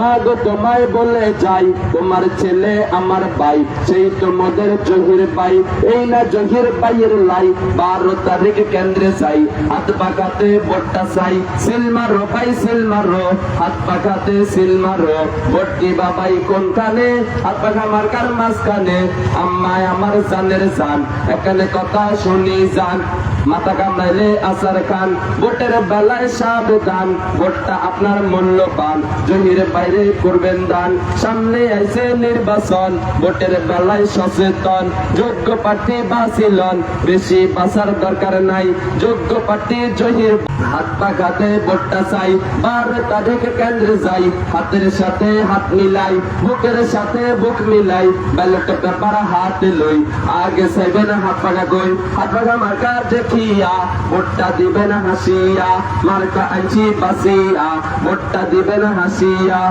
মা গো তোমায় বলে যাই, তোমার ছেলে আমার ভাই, সেই তোমাদের জহির ভাই। এই না জহির ভাইয়ের লাই, 12 তারিখ কেন্দ্রে যাই, হাত পাকাতে ভোটটা চাই। সিল মারো ভাই সিল মারো, হাত পাকাতে সিল মারো। ভোট দিবা ভাই কোনখানে? হাত পাখা মার্কার মাঝখানে। আম্মায় আমার জানের জান, এখানে কথা শুনি যান। মাথা কামড়াইলে আসার খান, ভোটের বেলায় সাবধান। ভোটটা আপনার মূল্যবান, জহির বাইরে করবেন দান। সামনে আইছে নির্বাচন, ভোটের বেলায় সচেতন। যোগ্য প্রার্থী বাঁচিলন, বেশি বাঁচার দরকার নাই। যোগ্য প্রার্থী জহির, হাত পাকাতে ভোটটা চাই। 12 তারিখ কেন্দ্রে যাই, হাতের সাথে হাত মিলাই, বুকের সাথে বুক মিলাই। ব্যালট পেপার হাতে লই, আগে চাইবেন হাত পাকা কই। হাত পাকা মার্কা দেখিয়া ভোটটা দিবেন হাসিয়া, মার্কা আনছি বাসিয়া, ভোটটা দিবেন হাসিয়া।